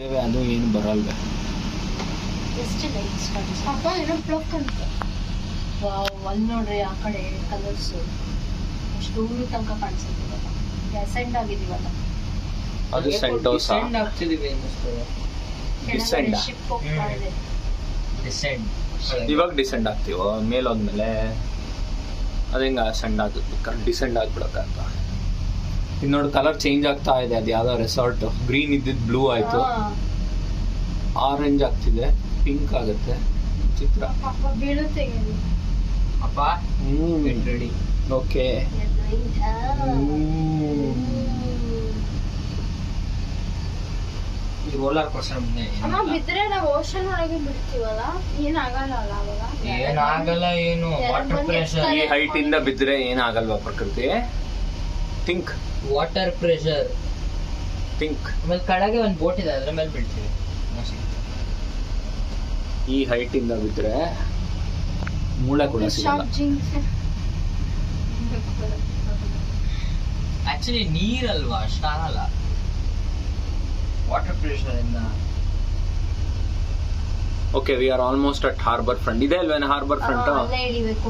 ಅದು ಏನು ಬರಲ್ವೇ. ಎಷ್ಟು ಲೈಟ್ಸ್ ಕಾಣಿಸ್ತಾ ಅಪ್ಪ ಏನೋ ಬ್ಲಾಕ್ ಅಂತ. ವಾವ್, ಅಲ್ಲಿ ನೋಡ್ರಿ ಆ ಕಡೆ ಕಲರ್ಸ್ ಅಷ್ಟು ದೂರ ತನಕ ಕಾಣಿಸುತ್ತೆ. ಸೆಂಡ್ ಆಗಿದೀವಲ್ಲ, ಅದು ಸೆಂಟೋಸಾ. ಡಿಸೆಂಡ್ ಆಗ್ತಿದೀವಿ ಅನ್ನಿಸ್ತದೆ. ಡಿಸೆಂಡ್ ಶಿಪ್ ಹೋಗ್ತಾ ಇದೆ. ಡಿಸೆಂಡ್ ಇವಾಗ ಡಿಸೆಂಡ್ ಆಗ್ತೀವೋ ಮೇಲೋದ್ಮೇಲೆ ಅದು ಹೆಂಗ ಸೆಂಡ್ ಆಗುತ್ತೆ, ಕರೆಕ್ಟ್ ಡಿಸೆಂಡ್ ಆಗ್ಬಿಡಕ್ಕಂತ. ಇದು ನೋಡಿ ಕಲರ್ ಚೇಂಜ್ ಆಗ್ತಾ ಇದೆ. ಅದು ಯಾವ್ದೋ ರೆಸಾರ್ಟ್ ಗ್ರೀನ್ ಇದ್ದಿದ್ದು ಬ್ಲೂ ಆಯ್ತು, ಆರೆಂಜ್ ಆಗ್ತಿದೆ, ಪಿಂಕ್ ಆಗುತ್ತೆ. ಚಿತ್ರ ಪಾಪ ಬೀಳುತ್ತೆ ಇಲ್ಲಿ. ಅಪ್ಪ ರೆಡಿ. ಓಕೆ. ಈ ರೋಲರ್ ಕೋಸ್ಟರ್ ಮುಂದೆ ಅಮ್ಮ ಬಿದ್ರೆ ನಾವು ಓಷನ್ ಒಳಗೆ ಬಿಡ್ತೀವಲ್ಲ, ಏನಾಗಲ್ಲ ಅಲ್ಲ ಅವಾಗ? ಏನಾಗಲ್ಲ, ಏನು ವಾಟರ್ ಪ್ರೆಷರ್. ಈ ಹೈಟ್ ಇಂದ ಬಿದ್ರೆ ಏನಾಗಲ್ವಾ ಪ್ರಕೃತಿ? Think water pressure. ಥಿಂಕ್ ಆಮೇಲೆ ಕೆಳಗೆ ಒಂದು ಬೋಟ್ ಇದೆ, ಅದ್ರ ಮೇಲೆ ಬಿಡ್ತೀವಿ. ಈ ಹೈಟ್ ಇಂದ ಬಿದ್ರೆ ಮೂಳೆ ಕೂಡ ಸಿಗಲ್ಲ. ಆಕ್ಚುಲಿ ನೀರಲ್ವಾ, ಅಷ್ಟಾಗಲ್ಲ ವಾಟರ್ ಪ್ರೆಷರ್ ಇಂದ. Okay, we are almost at harbour front. ಇದೆ ಅಲ್ವೇನ ಹಾರ್ಬರ್ ಫ್ರಂಟ್? ಅಲ್ಲೇ ಇಳಿಬೇಕು.